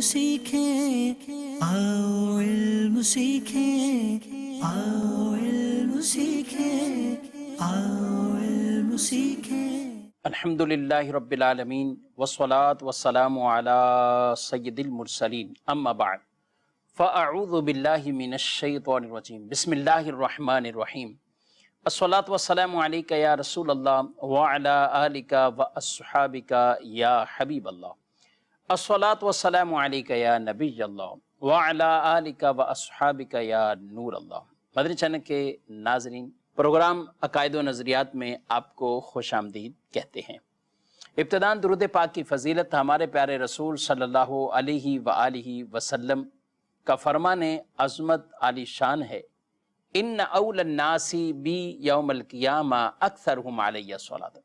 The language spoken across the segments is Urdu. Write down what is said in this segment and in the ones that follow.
سیکھیں آؤ علم سیکھیں آؤ علم سیکھیں آؤ علم سیکھیں۔ الحمدللہ رب العالمین والصلاة والسلام علی سید المرسلین اما بعد فاعوذ باللہ من الشیطان الرجیم بسم اللہ الرحمن الرحیم الصلاة والسلام علیکہ یا رسول اللہ وعلی آلک واصحابک یا حبیب اللہ الصلاة والسلام علیکہ یا نبی اللہ وعلی آلک واصحابک یا نور اللہ۔ مدنی چینل کے ناظرین، پروگرام عقائد و نظریات میں آپ کو خوش آمدید کہتے ہیں۔ ابتداً درود پاک کی فضیلت ہمارے پیارے رسول صلی اللہ علیہ وآلہ وسلم کا فرمان عظمت عالی شان ہے، ان اول الناس بی یوم القیامہ اکثرہم علیہ الصلاۃ۔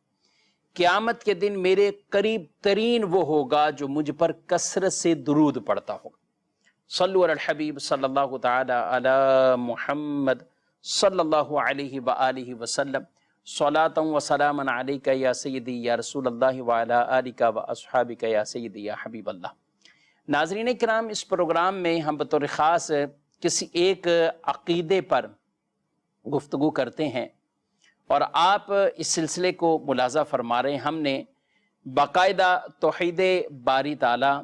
قیامت کے دن میرے قریب ترین وہ ہوگا جو مجھ پر کثرت سے درود پڑھتا ہوگا۔ صلو علی الحبیب صلی اللہ تعالی علی محمد صلی اللہ علیہ وآلہ وسلم صلاۃ و سلام علیکہ یا سیدی یا رسول اللہ وعلی آلک و اصحابک یا سیدی یا حبیب اللہ۔ ناظرین کرام، اس پروگرام میں ہم بطور خاص کسی ایک عقیدے پر گفتگو کرتے ہیں، اور آپ اس سلسلے کو ملاحظہ فرما رہے ہیں۔ ہم نے باقاعدہ توحید باری تعالیٰ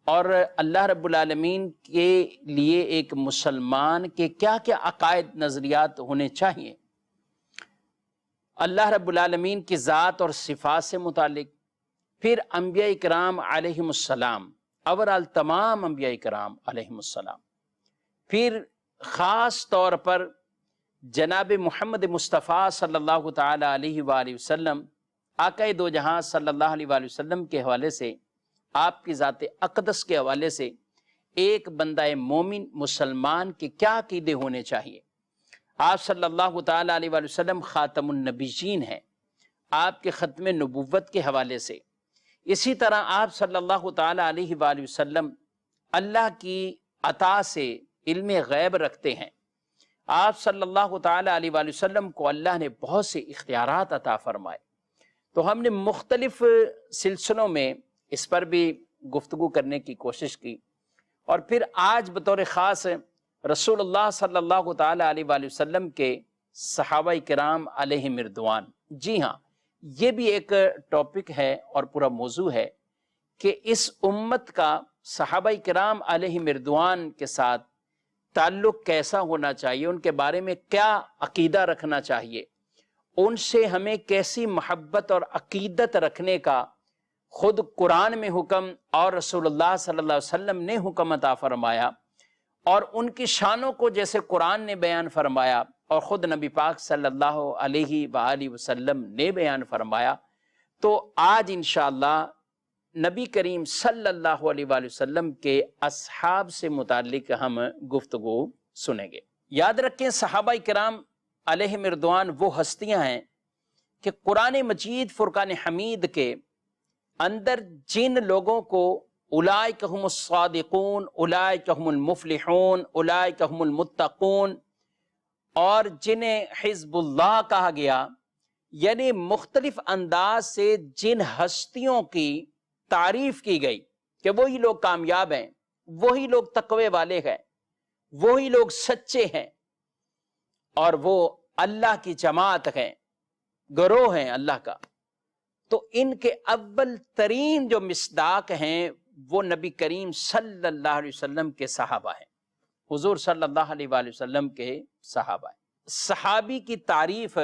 اور اللہ رب العالمین کے لیے ایک مسلمان کے کیا کیا عقائد نظریات ہونے چاہیے، اللہ رب العالمین کی ذات اور صفات سے متعلق، پھر انبیاء کرام علیہم السلام، اوورال تمام انبیاء کرام علیہم السلام، پھر خاص طور پر جناب محمد مصطفیٰ صلی اللہ تعالی علیہ وآلہ وسلم، آقائے دو جہاں صلی اللہ علیہ وآلہ وسلم کے حوالے سے، آپ کی ذات اقدس کے حوالے سے ایک بندہ مومن مسلمان کے کیا عقیدے ہونے چاہیے۔ آپ صلی اللہ تعالی علیہ وآلہ وسلم خاتم النبیین ہیں، آپ کے ختم نبوت کے حوالے سے۔ اسی طرح آپ صلی اللہ تعالی علیہ وآلہ وسلم اللہ کی عطا سے علم غیب رکھتے ہیں۔ آپ صلی اللہ تعالی علیہ وآلہ وسلم کو اللہ نے بہت سے اختیارات عطا فرمائے۔ تو ہم نے مختلف سلسلوں میں اس پر بھی گفتگو کرنے کی کوشش کی، اور پھر آج بطور خاص رسول اللہ صلی اللہ تعالی علیہ وآلہ وسلم کے صحابہ کرام علیہم رضوان۔ جی ہاں، یہ بھی ایک ٹاپک ہے اور پورا موضوع ہے کہ اس امت کا صحابہ کرام علیہم رضوان کے ساتھ تعلق کیسا ہونا چاہیے، ان کے بارے میں کیا عقیدہ رکھنا چاہیے، ان سے ہمیں کیسی محبت اور عقیدت رکھنے کا خود قرآن میں حکم اور رسول اللہ صلی اللہ علیہ وسلم نے حکم عطا فرمایا، اور ان کی شانوں کو جیسے قرآن نے بیان فرمایا اور خود نبی پاک صلی اللہ علیہ وآلہ وسلم نے بیان فرمایا۔ تو آج انشاءاللہ نبی کریم صلی اللہ علیہ وآلہ وسلم کے اصحاب سے متعلق ہم گفتگو سنیں گے۔ یاد رکھیں، صحابہ کرام علیہم رضوان وہ ہستیاں ہیں کہ قرآن مجید فرقان حمید کے اندر جن لوگوں کو اولئک هم الصادقون، اولئک هم المفلحون، اولئک هم المتقون، اور جنہیں حزب اللہ کہا گیا، یعنی مختلف انداز سے جن ہستیوں کی تعریف کی گئی کہ وہی لوگ کامیاب ہیں، وہی لوگ تقوی والے ہیں، وہی لوگ سچے ہیں، اور وہ اللہ کی جماعت ہیں، گروہ ہیں اللہ کا۔ تو ان کے اول ترین جو مصداق ہیں وہ نبی کریم صلی اللہ علیہ وسلم کے صحابہ ہیں، حضور صلی اللہ علیہ وآلہ وسلم کے صحابہ ہیں۔ صحابی کی تعریف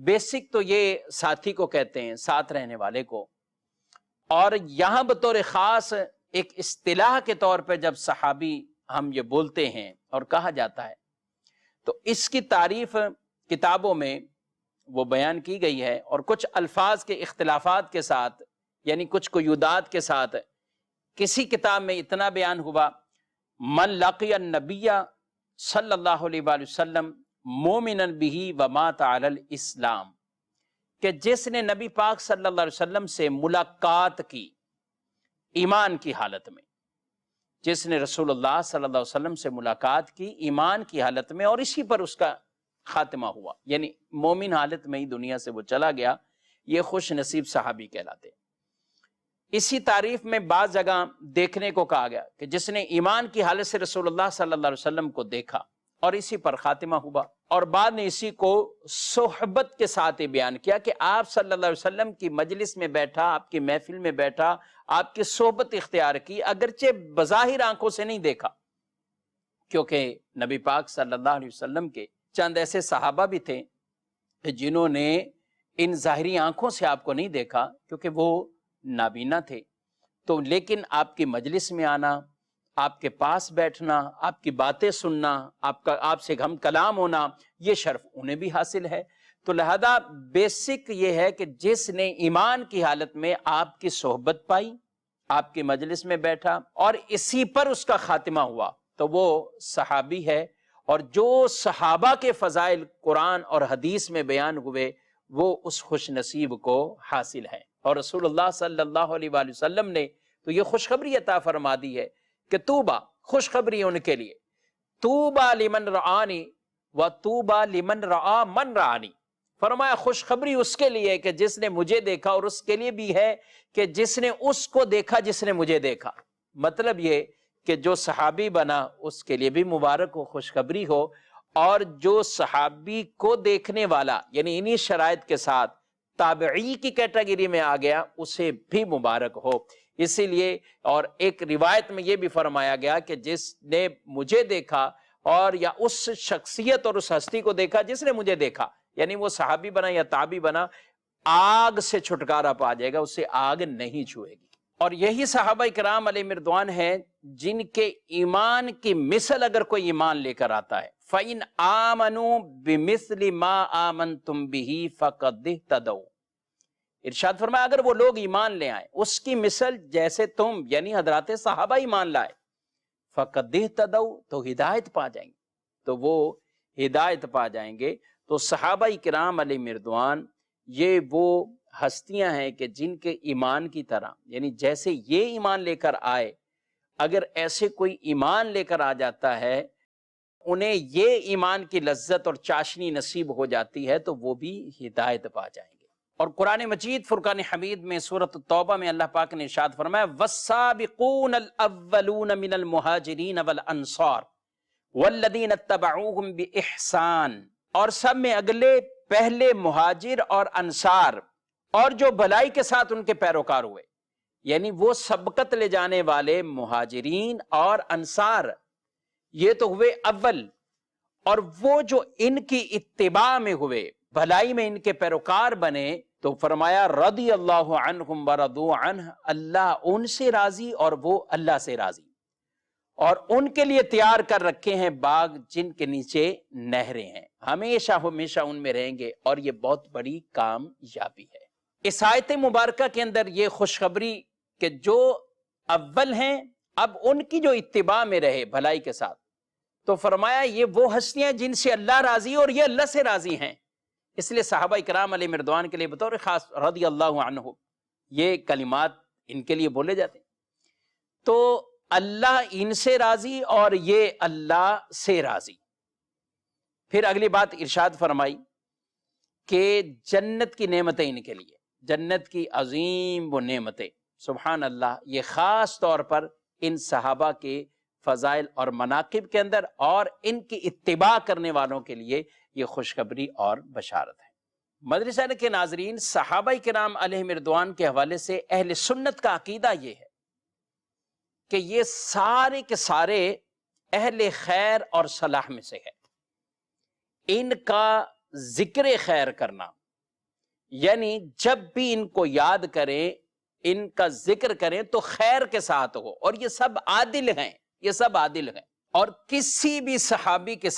بیسک تو یہ ساتھی کو کہتے ہیں، ساتھ رہنے والے کو، اور یہاں بطور خاص ایک اصطلاح کے طور پہ جب صحابی ہم یہ بولتے ہیں اور کہا جاتا ہے، تو اس کی تعریف کتابوں میں وہ بیان کی گئی ہے، اور کچھ الفاظ کے اختلافات کے ساتھ، یعنی کچھ قیودات کے ساتھ۔ کسی کتاب میں اتنا بیان ہوا، من لقی النبی صلی اللہ علیہ وآلہ وسلم مومنا بہ ومات علی الاسلام، کہ جس نے نبی پاک صلی اللہ علیہ وسلم سے ملاقات کی ایمان کی حالت میں، جس نے رسول اللہ صلی اللہ علیہ وسلم سے ملاقات کی ایمان کی حالت میں، اور اسی پر اس کا خاتمہ ہوا، یعنی مومن حالت میں ہی دنیا سے وہ چلا گیا، یہ خوش نصیب صحابی کہلاتے۔ اسی تعریف میں بعض جگہ دیکھنے کو کہا گیا کہ جس نے ایمان کی حالت سے رسول اللہ صلی اللہ علیہ وسلم کو دیکھا اور اسی پر خاتمہ ہوا، اور بعد نے اسی کو صحبت کے ساتھ بیان کیا کہ آپ صلی اللہ علیہ وسلم کی مجلس میں بیٹھا، آپ کی محفل میں بیٹھا، آپ کی صحبت اختیار کی، اگرچہ بظاہر آنکھوں سے نہیں دیکھا، کیونکہ نبی پاک صلی اللہ علیہ وسلم کے چند ایسے صحابہ بھی تھے جنہوں نے ان ظاہری آنکھوں سے آپ کو نہیں دیکھا کیونکہ وہ نابینا تھے، تو لیکن آپ کی مجلس میں آنا، آپ کے پاس بیٹھنا، آپ کی باتیں سننا، آپ سے ہم کلام ہونا، یہ شرف انہیں بھی حاصل ہے۔ تو لہذا بیسک یہ ہے کہ جس نے ایمان کی حالت میں آپ کی صحبت پائی، آپ کی مجلس میں بیٹھا اور اسی پر اس کا خاتمہ ہوا، تو وہ صحابی ہے، اور جو صحابہ کے فضائل قرآن اور حدیث میں بیان ہوئے وہ اس خوش نصیب کو حاصل ہیں۔ اور رسول اللہ صلی اللہ علیہ وآلہ وسلم نے تو یہ خوشخبری عطا فرما دی ہے کہ توبہ، خوشخبری ان کے لیے، توبہ لمن رعانی و توبہ لمن رعا من رعانی، فرمایا خوشخبری اس کے لیے کہ جس نے مجھے دیکھا، اور اس کے لیے بھی ہے کہ جس نے اس کو دیکھا جس نے مجھے دیکھا۔ مطلب یہ کہ جو صحابی بنا اس کے لیے بھی مبارک ہو، خوشخبری ہو، اور جو صحابی کو دیکھنے والا یعنی انہی شرائط کے ساتھ تابعی کی کیٹیگری میں آ گیا اسے بھی مبارک ہو۔ اسی لیے اور ایک روایت میں یہ بھی فرمایا گیا کہ جس نے مجھے دیکھا، اور یا اس شخصیت اور اس ہستی کو دیکھا جس نے مجھے دیکھا، یعنی وہ صحابی بنا یا تابعی بنا، آگ سے چھٹکارا پا جائے گا، اسے آگ نہیں چھوئے گی۔ اور یہی صحابہ کرام علیہ رضوان ہیں جن کے ایمان کی مثل اگر کوئی ایمان لے کر آتا ہے، فَإِنْ آمَنُوا بِمِثْلِ مَا آمَنْتُمْ بِهِ فَقَدْ اهْتَدَوْا، ارشاد فرمایا اگر وہ لوگ ایمان لے آئیں اس کی مثل جیسے تم یعنی حضرات صحابہ ایمان لائے، فَقَدْ اهْتَدَوْا، تو ہدایت پا جائیں گے، تو وہ ہدایت پا جائیں گے۔ تو صحابہ کرام علیہ رضوان یہ وہ ہستیاں ہیں کہ جن کے ایمان کی طرح یعنی جیسے یہ ایمان لے کر آئے، اگر ایسے کوئی ایمان لے کر آ جاتا ہے انہیں یہ ایمان کی لذت اور چاشنی نصیب ہو جاتی ہے تو وہ بھی ہدایت پا جائیں گے۔ اور قرآن مجید فرقان حمید میں سورۃ التوبہ میں اللہ پاک نے ارشاد فرمایا وَالسَّابِقُونَ الْأَوَّلُونَ مِنَ الْمُهَاجِرِينَ وَالْأَنصَارِ وَالَّذِينَ اتَّبَعُوهُمْ بِإِحْسَانٍ، اور سب میں اگلے پہلے مہاجر اور انصار اور جو بھلائی کے ساتھ ان کے پیروکار ہوئے، یعنی وہ سبقت لے جانے والے مہاجرین اور انصار یہ تو ہوئے اول، اور وہ جو ان کی اتباع میں ہوئے، بھلائی میں ان کے پیروکار بنے، تو فرمایا رضی اللہ عنہم ورضوا عنہ، اللہ ان سے راضی اور وہ اللہ سے راضی، اور ان کے لیے تیار کر رکھے ہیں باغ جن کے نیچے نہریں ہیں، ہمیشہ ہمیشہ ان میں رہیں گے، اور یہ بہت بڑی کامیابی ہے۔ اس آیت مبارکہ کے اندر یہ خوشخبری کہ جو اول ہیں اب ان کی جو اتباع میں رہے بھلائی کے ساتھ، تو فرمایا یہ وہ ہستیاں جن سے اللہ راضی اور یہ اللہ سے راضی ہیں، اس لیے صحابہ کرام علیہ رضوان کے لیے بطور خاص رضی اللہ عنہ یہ کلمات ان کے لیے بولے جاتے ہیں۔ تو اللہ ان سے راضی اور یہ اللہ سے راضی۔ پھر اگلی بات ارشاد فرمائی کہ جنت کی نعمتیں ان کے لیے، جنت کی عظیم وہ نعمتیں، سبحان اللہ، یہ خاص طور پر ان صحابہ کے فضائل اور مناقب کے اندر اور ان کی اتباع کرنے والوں کے لیے یہ خوشخبری اور بشارت ہے۔ مدرسہ کے ناظرین، صحابہ کرام علیہ رضوان کے حوالے سے اہل سنت کا عقیدہ یہ ہے کہ یہ سارے کے سارے اہل خیر اور صلاح میں سے ہے۔ ان کا ذکر خیر کرنا یعنی جب بھی ان کو یاد کریں، ان کا ذکر کریں تو خیر کے ساتھ ہو، اور یہ سب عادل ہیں، یہ سب عادل ہیں، اور کسی بھی صحابی کے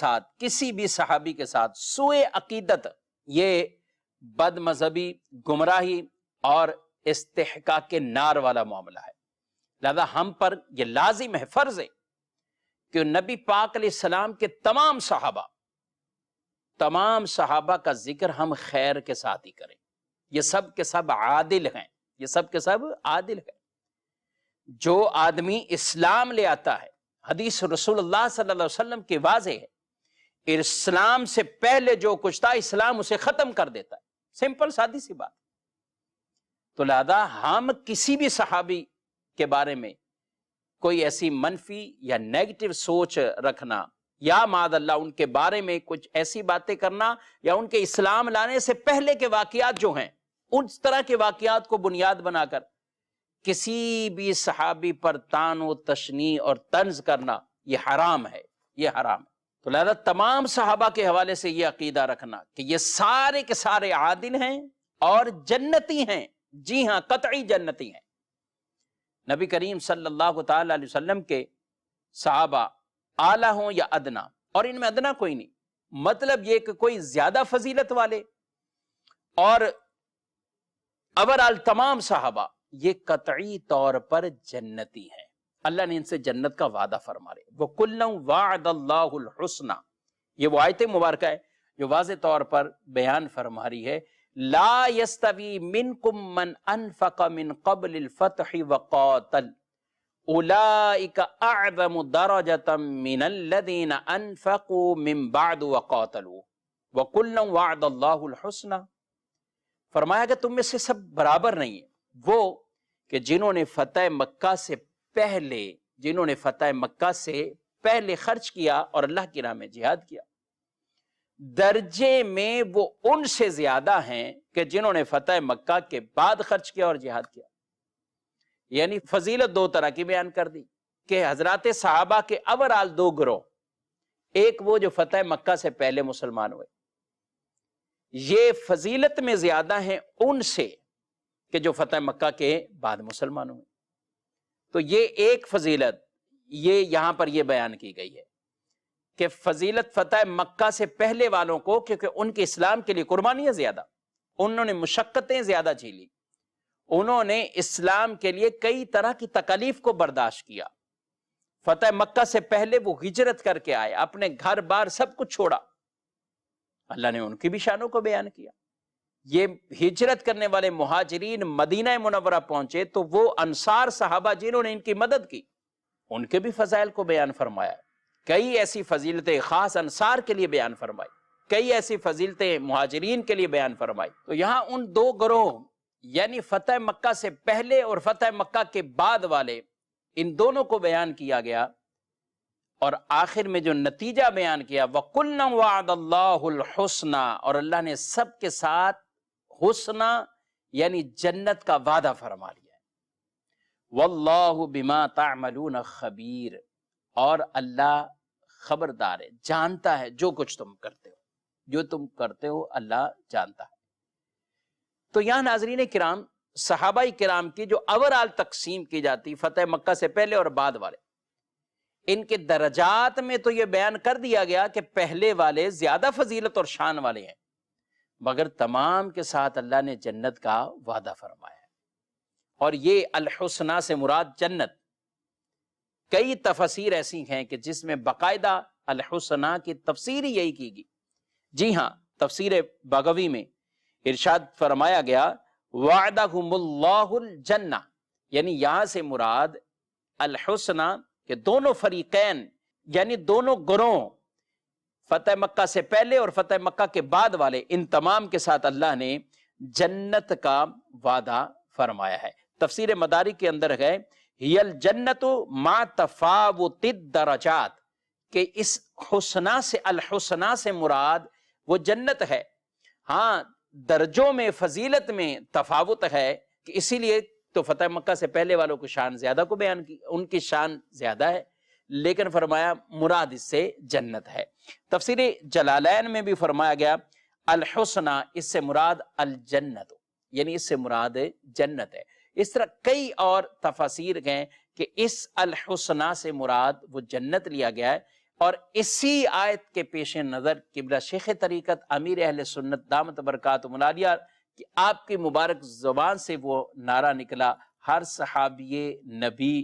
ساتھ سوء عقیدت، یہ بد مذہبی، گمراہی اور استحقاق نار والا معاملہ ہے۔ لہذا ہم پر یہ لازم ہے، فرض ہے کہ نبی پاک علیہ السلام کے تمام صحابہ کا ذکر ہم خیر کے ساتھ ہی کریں۔ یہ سب کے سب عادل ہیں، یہ سب کے سب عادل ہیں۔ جو آدمی اسلام لے آتا ہے، حدیث رسول اللہ صلی اللہ علیہ وسلم کی واضح ہے، اسلام سے پہلے جو کچھ تھا اسلام اسے ختم کر دیتا ہے، سمپل سادی سی بات۔ تو لہذا ہم کسی بھی صحابی کے بارے میں کوئی ایسی منفی یا نیگیٹو سوچ رکھنا یا معاذ اللہ ان کے بارے میں کچھ ایسی باتیں کرنا یا ان کے اسلام لانے سے پہلے کے واقعات جو ہیں اس طرح کے واقعات کو بنیاد بنا کر کسی بھی صحابی پر طعن و تشنیع اور طنز کرنا یہ حرام ہے، یہ حرام ہے۔ تو لہذا تمام صحابہ کے حوالے سے یہ عقیدہ رکھنا کہ یہ سارے کے سارے عادل ہیں اور جنتی ہیں، جی ہاں قطعی جنتی ہیں۔ نبی کریم صلی اللہ تعالی علیہ وسلم کے صحابہ اعلیٰ ہوں یا ادنا، اور ان میں ادنا کوئی نہیں، مطلب یہ کہ کوئی زیادہ فضیلت والے اور اوورآل تمام صحابہ یہ قطعی طور پر جنتی ہیں، اللہ نے ان سے جنت کا وعدہ فرما رہے۔ وَكُلًّا وَعَدَ اللَّهُ الْحُسْنَى، یہ وہ آیت مبارکہ ہے جو واضح طور پر بیان فرما رہی ہے لا يستوی منکم من انفق من قبل الفتح وقاتل اولئک اعظم درجة من الذین انفقوا من بعد وقاتلوا وَكُلًّا وَعَدَ اللَّهُ الْحُسْنَى۔ فرمایا کہ تم میں سے سب برابر نہیں ہیں، وہ کہ جنہوں نے فتح مکہ سے پہلے خرچ کیا اور اللہ کی راہ میں جہاد کیا، درجے میں وہ ان سے زیادہ ہیں کہ جنہوں نے فتح مکہ کے بعد خرچ کیا اور جہاد کیا۔ یعنی فضیلت دو طرح کی بیان کر دی کہ حضرات صحابہ کے اوورآل دو گروہ، ایک وہ جو فتح مکہ سے پہلے مسلمان ہوئے، یہ فضیلت میں زیادہ ہیں ان سے کہ جو فتح مکہ کے بعد مسلمان ہوئے۔ تو یہ ایک فضیلت یہ یہاں پر یہ بیان کی گئی ہے کہ فضیلت فتح مکہ سے پہلے والوں کو، کیونکہ ان کے اسلام کے لیے قربانیاں زیادہ، انہوں نے مشقتیں زیادہ جھیلی، انہوں نے اسلام کے لیے کئی طرح کی تکالیف کو برداشت کیا۔ فتح مکہ سے پہلے وہ ہجرت کر کے آئے، اپنے گھر بار سب کچھ چھوڑا، اللہ نے ان کی بھی شانوں کو بیان کیا۔ یہ ہجرت کرنے والے مہاجرین مدینہ منورہ پہنچے تو وہ انصار صحابہ جنہوں نے ان کی مدد کی، ان کے بھی فضائل کو بیان فرمایا، کئی ایسی فضیلتیں خاص انصار کے لیے بیان فرمائی، کئی ایسی فضیلتیں مہاجرین کے لیے بیان فرمائی۔ تو یہاں ان دو گروہ یعنی فتح مکہ سے پہلے اور فتح مکہ کے بعد والے، ان دونوں کو بیان کیا گیا، اور آخر میں جو نتیجہ بیان کیا وَقُلْنَا وَعَدَ اللَّهُ الْحُسْنَى، اور اللہ نے سب کے ساتھ حسنہ یعنی جنت کا وعدہ فرما لیا ہے۔ وَاللَّهُ بِمَا تَعْمَلُونَ خَبِيرٌ، اور اللہ خبردار ہے، جانتا ہے جو کچھ تم کرتے ہو، جو تم کرتے ہو اللہ جانتا ہے۔ تو یہاں ناظرین کرام صحابہ کرام کی جو اوورآل تقسیم کی جاتی فتح مکہ سے پہلے اور بعد والے، ان کے درجات میں تو یہ بیان کر دیا گیا کہ پہلے والے زیادہ فضیلت اور شان والے ہیں، مگر تمام کے ساتھ اللہ نے جنت کا وعدہ فرمایا ہے۔ اور یہ الحسنہ سے مراد جنت، کئی تفسیر ایسی ہیں کہ جس میں باقاعدہ الحسنہ کی تفسیر ہی یہی کی گئی۔ جی ہاں، تفسیر بغوی میں ارشاد فرمایا گیا وعدہم اللہ الجنہ، یعنی یہاں سے مراد الحسنہ کہ دونوں فریقین یعنی دونوں گروہ، فتح مکہ سے پہلے اور فتح مکہ کے بعد والے، ان تمام کے ساتھ اللہ نے جنت کا وعدہ فرمایا ہے۔ تفسیر مدارک کے اندر ہے ہی الجنت مع تفاوت الدرجات، کہ اس حسنہ سے الحسنہ سے مراد وہ جنت ہے، ہاں درجوں میں فضیلت میں تفاوت ہے، کہ اسی لیے تو فتح مکہ سے پہلے والوں کو شان زیادہ کو بیان کی، ان کی شان زیادہ ہے، لیکن فرمایا مراد اس سے جنت ہے۔ تفسیر جلالین میں بھی فرمایا گیا الحسنہ، اس سے مراد الجنت، یعنی اس سے مراد جنت ہے۔ اس طرح کئی اور تفاسیر ہیں کہ اس الحسنہ سے مراد وہ جنت لیا گیا ہے، اور اسی آیت کے پیش نظر قبلہ شیخ طریقت امیر اہل سنت دامت برکاتہم العالیہ کہ آپ کی مبارک زبان سے وہ نعرہ نکلا ہر صحابی نبی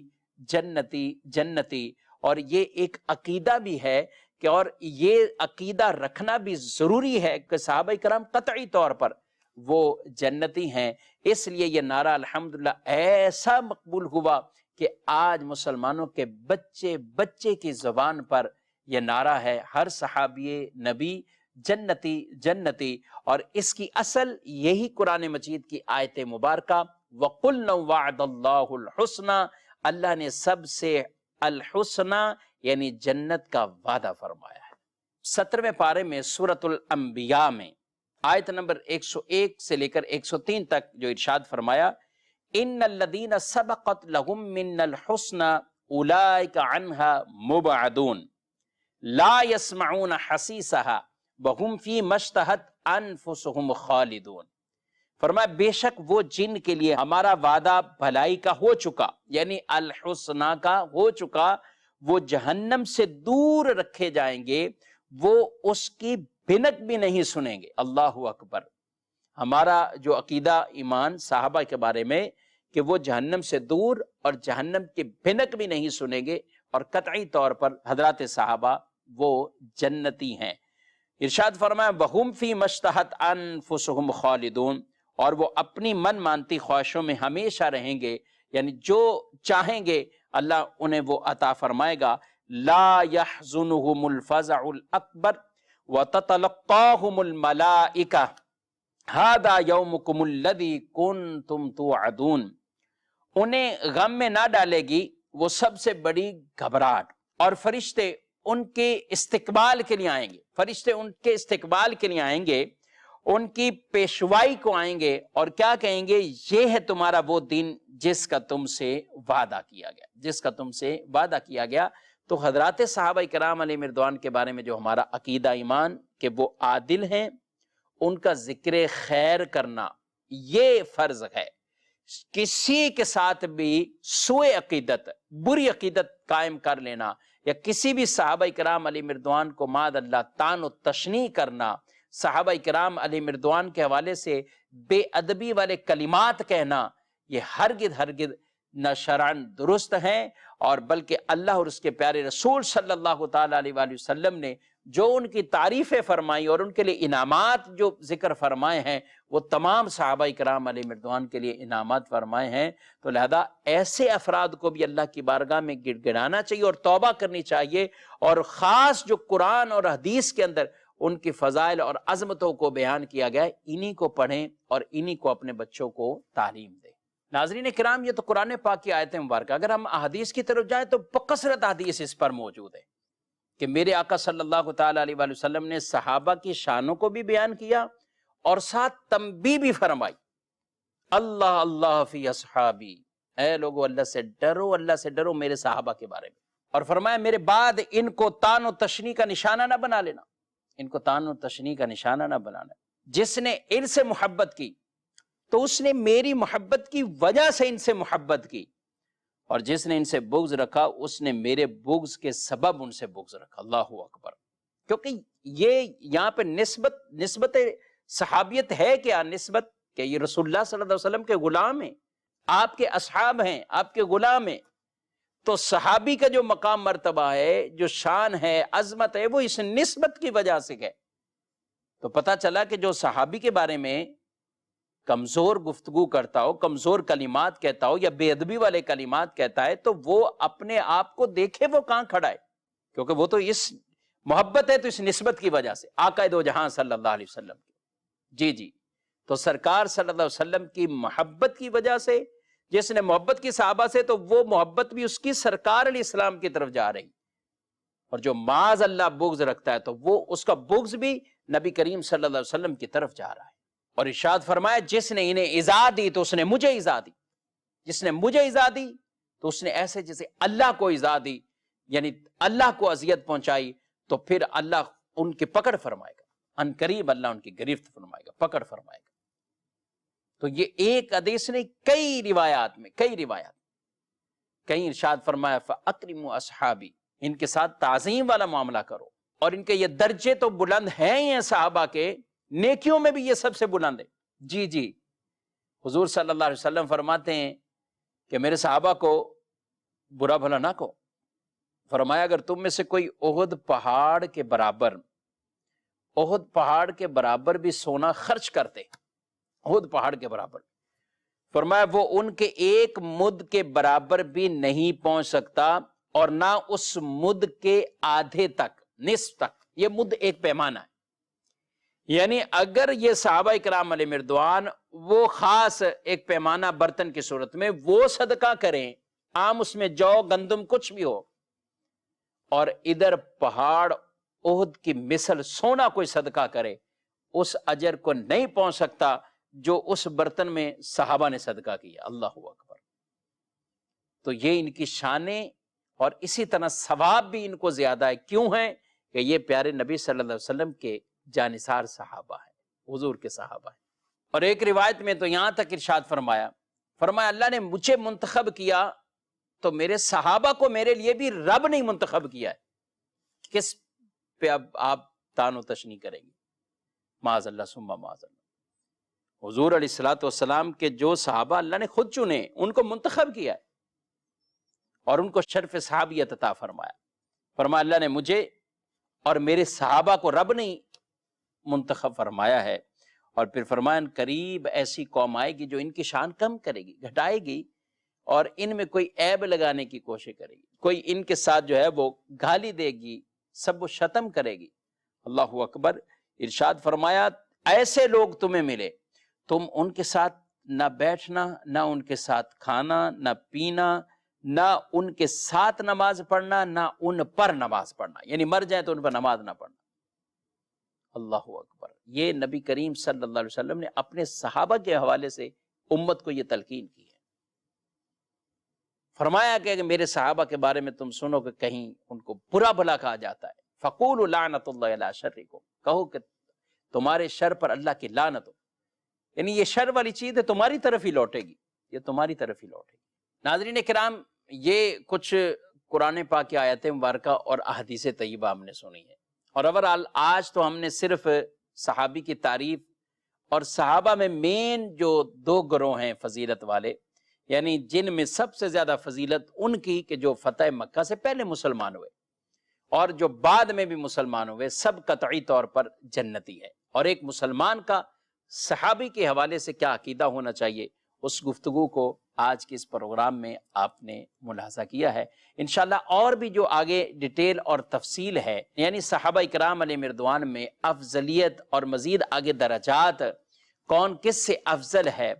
جنتی جنتی، اور یہ ایک عقیدہ بھی ہے کہ اور یہ عقیدہ رکھنا بھی ضروری ہے کہ صحابہ کرام قطعی طور پر وہ جنتی ہیں۔ اس لیے یہ نعرہ الحمدللہ ایسا مقبول ہوا کہ آج مسلمانوں کے بچے بچے کی زبان پر یہ نعرہ ہے ہر صحابی نبی جنتی جنتی، اور اس کی اصل یہی قرآن مجید کی آیت مبارکہ وَقُلْنَا وَعْدَ اللَّهُ الْحُسْنَى، اللہ نے سب سے الحسنہ یعنی جنت کا وعدہ فرمایا ہے۔ 17ویں پارے میں سورۃ الانبیاء میں آیت نمبر 101 سے لے کر 103 تک جو ارشاد فرمایا، ان الذین سبقت لہم من الحسنى اولئک عنہا مبعدون لا يسمعون حسیسها وهم فیما اشتہت انفسهم خالدون۔ فرمایا بے شک وہ جن کے لیے ہمارا وعدہ بھلائی کا ہو چکا، یعنی الحسنہ کا ہو چکا، وہ جہنم سے دور رکھے جائیں گے، وہ اس کی بھنک بھی نہیں سنیں گے۔ اللہ اکبر۔ ہمارا جو عقیدہ ایمان صحابہ کے بارے میں کہ وہ جہنم سے دور اور جہنم کی بھنک بھی نہیں سنیں گے، اور قطعی طور پر حضرات صحابہ وہ جنتی ہیں۔ ارشاد فرمایا وَهُمْ فِيمَا اشْتَهَتْ أَنفُسُهُمْ خَالِدُونَ، اور وہ اپنی من مانتی خواہشوں میں ہمیشہ رہیں گے، یعنی جو چاہیں گے اللہ انہیں وہ عطا فرمائے گا۔ لا يحزنهم الفزع الاکبر وتتلقاهم الملائکہ هذا يومكم الذي كنتم توعدون، انہیں غم میں نہ ڈالے گی وہ سب سے بڑی گھبراہٹ، اور فرشتے ان کے استقبال کے لیے آئیں گے، فرشتے ان کے استقبال کے لیے آئیں گے، ان کی پیشوائی کو آئیں گے، اور کیا کہیں گے، یہ ہے تمہارا وہ دن جس کا تم سے وعدہ کیا گیا، جس کا تم سے وعدہ کیا گیا۔ تو حضرات صحابہ کرام علیہ رضوان کے بارے میں جو ہمارا عقیدہ ایمان کہ وہ عادل ہیں، ان کا ذکر خیر کرنا یہ فرض ہے۔ کسی کے ساتھ بھی سوء عقیدت، بری عقیدت قائم کر لینا، یا کسی بھی صحابہ کرام علیہ رضوان کو معاذ اللہ طعن و تشنیع کرنا، صحابہ کرام علیہ رضوان کے حوالے سے بے ادبی والے کلمات کہنا، یہ ہرگز نہ شرعاً درست ہیں، اور بلکہ اللہ اور اس کے پیارے رسول صلی اللہ تعالیٰ علیہ وآلہ وسلم نے جو ان کی تعریفیں فرمائی اور ان کے لیے انعامات جو ذکر فرمائے ہیں، وہ تمام صحابہ کرام علیہ رضوان کے لیے انعامات فرمائے ہیں۔ تو لہذا ایسے افراد کو بھی اللہ کی بارگاہ میں گڑ گڑانا چاہیے اور توبہ کرنی چاہیے، اور خاص جو قرآن اور حدیث کے اندر ان کی فضائل اور عظمتوں کو بیان کیا گیا ہے، انہی کو پڑھیں اور انہی کو اپنے بچوں کو تعلیم دیں۔ ناظرین کرام، یہ تو قرآن پاک کی آیت مبارکہ، اگر ہم احادیث کی طرف جائیں تو بکثرت حدیث اس پر موجود ہے کہ میرے آقا صلی اللہ تعالیٰ علیہ وآلہ وسلم نے صحابہ کی شانوں کو بھی بیان کیا اور ساتھ تنبیہ بھی فرمائی۔ اللہ اللہ فی اصحابی، اے لوگو اللہ سے ڈرو، اللہ سے ڈرو میرے صحابہ کے بارے میں، اور فرمایا میرے بعد ان کو طعن و تشنیع کا نشانہ نہ بنا لینا، ان کو طعن و تشنیع کا نشانہ نہ بنانا۔ جس نے ان سے محبت کی تو اس نے میری محبت کی وجہ سے ان سے محبت کی، اور جس نے ان سے بغض رکھا اس نے میرے بغض کے سبب ان سے بغض رکھا۔ اللہ اکبر۔ کیونکہ یہ یہاں پہ نسبت صحابیت ہے کیا؟ نسبت کہ یہ رسول اللہ صلی اللہ علیہ وسلم کے غلام ہیں، آپ کے اصحاب ہیں، آپ کے غلام ہیں، تو صحابی کا جو مقام مرتبہ ہے، جو شان ہے، عظمت ہے، وہ اس نسبت کی وجہ سے ہے۔ تو پتہ چلا کہ جو صحابی کے بارے میں کمزور گفتگو کرتا ہو، کمزور کلمات کہتا ہو، یا بے ادبی والے کلمات کہتا ہے، تو وہ اپنے آپ کو دیکھے وہ کہاں کھڑا ہے، کیونکہ وہ تو اس محبت ہے تو اس نسبت کی وجہ سے آقا دو جہاں صلی اللہ علیہ وسلم کی۔ جی تو سرکار صلی اللہ علیہ وسلم کی محبت کی وجہ سے، جس نے محبت کی صحابہ سے، تو وہ محبت بھی اس کی سرکار علیہ السلام کی طرف جا رہی، اور جو معاذ اللہ بغض رکھتا ہے تو وہ اس کا بغض بھی نبی کریم صلی اللہ علیہ وسلم کی طرف جا رہا ہے۔ اور ارشاد فرمایا جس نے انہیں ایذا دی تو اس نے مجھے ایذا دی، جس نے مجھے ایذا دی تو اس نے ایسے جیسے اللہ کو ایذا دی، یعنی اللہ کو اذیت پہنچائی، تو پھر اللہ ان کی پکڑ فرمائے گا، ان قریب اللہ ان کی گرفت فرمائے گا، پکڑ فرمائے گا۔ تو یہ ایک حدیث نہیں، کئی روایات میں کہیں ارشاد فرمایا فَأَكْرِمُوا أَصْحَابِي، ان کے ساتھ تعظیم والا معاملہ کرو، اور ان کے یہ درجے تو بلند ہیں ہی ہیں صحابہ کے، نیکیوں میں بھی یہ سب سے بلند ہے۔ جی حضور صلی اللہ علیہ وسلم فرماتے ہیں کہ میرے صحابہ کو برا بھلا نہ کہو، فرمایا اگر تم میں سے کوئی احد پہاڑ کے برابر بھی سونا خرچ کرتے، احد پہاڑ کے برابر، فرمایا وہ ان کے ایک مد کے برابر بھی نہیں پہنچ سکتا، اور نہ اس مد کے آدھے تک، نصف تک۔ یہ مد ایک پیمانہ ہے، یعنی اگر یہ صحابہ کرام علیہ رضوان وہ خاص ایک پیمانہ برتن کی صورت میں وہ صدقہ کریں، عام اس میں جو گندم کچھ بھی ہو، اور ادھر پہاڑ احد کی مثل سونا کوئی صدقہ کرے، اس اجر کو نہیں پہنچ سکتا جو اس برتن میں صحابہ نے صدقہ کیا۔ اللہ اکبر۔ تو یہ ان کی شانیں اور اسی طرح ثواب بھی ان کو زیادہ ہے۔ کیوں ہے؟ کہ یہ پیارے نبی صلی اللہ علیہ وسلم کے جانثار صحابہ ہیں، حضور کے صحابہ ہیں۔ اور ایک روایت میں تو یہاں تک ارشاد فرمایا اللہ نے مجھے منتخب کیا تو میرے صحابہ کو میرے لیے بھی رب نہیں منتخب کیا ہے۔ کس پہ اب آپ تان و تشنیع کریں گے؟ معاذ اللہ ثم معاذ اللہ۔ حضور علیہ الصلوۃ والسلام کے جو صحابہ اللہ نے خود چنے، ان کو منتخب کیا ہے اور ان کو شرف صحابیت عطا فرمایا۔ اللہ نے مجھے اور میرے صحابہ کو رب نے منتخب فرمایا ہے۔ اور پھر فرمایا قریب ایسی قوم آئے گی جو ان کی شان کم کرے گی، گھٹائے گی، اور ان میں کوئی عیب لگانے کی کوشش کرے گی، کوئی ان کے ساتھ جو ہے وہ گالی دے گی، سب وہ شتم کرے گی۔ اللہ اکبر۔ ارشاد فرمایا ایسے لوگ تمہیں ملے، تم ان کے ساتھ نہ بیٹھنا، نہ ان کے ساتھ کھانا، نہ پینا، نہ ان کے ساتھ نماز پڑھنا، نہ ان پر نماز پڑھنا، یعنی مر جائیں تو ان پر نماز نہ پڑھنا۔ اللہ اکبر۔ یہ نبی کریم صلی اللہ علیہ وسلم نے اپنے صحابہ کے حوالے سے امت کو یہ تلقین کی ہے۔ فرمایا کہ میرے صحابہ کے بارے میں تم سنو کہ کہیں ان کو برا بھلا کہا جاتا ہے، فقولوا لعنت اللہ علی شرکم، کہو کہ تمہارے شر پر اللہ کی لعنت ہو، یعنی یہ شر والی چیز ہے تمہاری طرف ہی لوٹے گی، یہ تمہاری طرف ہی لوٹے گی۔ ناظرین کرام، یہ کچھ قرآن پاک کی آیت مبارکہ اور احادیث طیبہ ہم نے سنی ہے، اور اوورآل آج تو ہم نے صرف صحابی کی تعریف اور صحابہ میں مین جو دو گروہ ہیں فضیلت والے، یعنی جن میں سب سے زیادہ فضیلت ان کی کہ جو فتح مکہ سے پہلے مسلمان ہوئے اور جو بعد میں بھی مسلمان ہوئے، سب قطعی طور پر جنتی ہے۔ اور ایک مسلمان کا صحابی کے حوالے سے کیا عقیدہ ہونا چاہیے، اس گفتگو کو آج کے اس پروگرام میں آپ نے ملاحظہ کیا ہے۔ انشاءاللہ اور بھی جو آگے ڈیٹیل اور تفصیل ہے، یعنی صحابہ اکرام علیہ مردوان میں افضلیت اور مزید آگے درجات، کون کس سے افضل ہے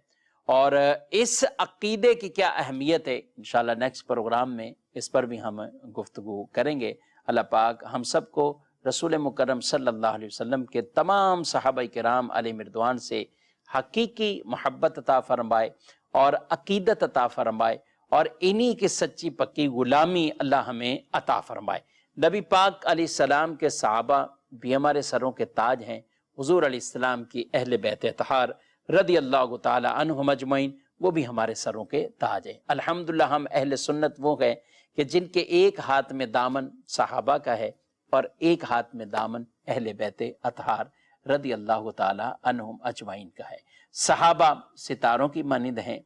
اور اس عقیدے کی کیا اہمیت ہے، انشاءاللہ نیکسٹ پروگرام میں اس پر بھی ہم گفتگو کریں گے۔ اللہ پاک ہم سب کو رسول مکرم صلی اللہ علیہ وسلم کے تمام صحابہ کرام علیہ مردوان سے حقیقی محبت عطا فرمائے اور عقیدت عطا فرمائے، اور انہی کی سچی پکی غلامی اللہ ہمیں عطا فرمائے۔ نبی پاک علیہ السلام کے صحابہ بھی ہمارے سروں کے تاج ہیں، حضور علیہ السلام کی اہل بیت اطہار رضی اللہ تعالی عنہم اجمعین وہ بھی ہمارے سروں کے تاج ہیں۔ الحمدللہ ہم اہل سنت وہ ہیں کہ جن کے ایک ہاتھ میں دامن صحابہ کا ہے اور ایک ہاتھ میں دامن اہل بیت اطہار رضی اللہ تعالی عنہم اجمعین کا ہے۔ صحابہ ستاروں کی مانند ہیں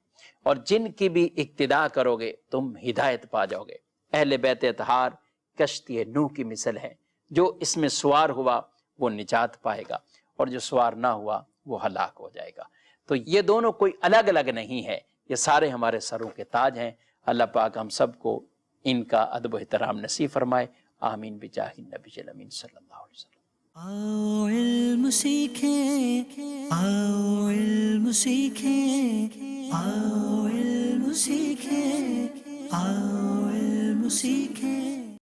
اور جن کی بھی اقتداء کرو گے تم ہدایت پا جاؤ گے۔ اہل بیت اطہار کشتی نوح کی مثل ہے، جو اس میں سوار ہوا وہ نجات پائے گا اور جو سوار نہ ہوا وہ ہلاک ہو جائے گا۔ تو یہ دونوں کوئی الگ الگ نہیں ہے، یہ سارے ہمارے سروں کے تاج ہیں۔ اللہ پاک ہم سب کو ان کا ادب و احترام نصیب فرمائے، آمین بجاہ النبی الامین صلی اللہ علیہ وسلم۔ آؤ علم سیکھیں، آؤ علم سیکھیں، آؤ علم سیکھیں، آؤ علم سیکھیں۔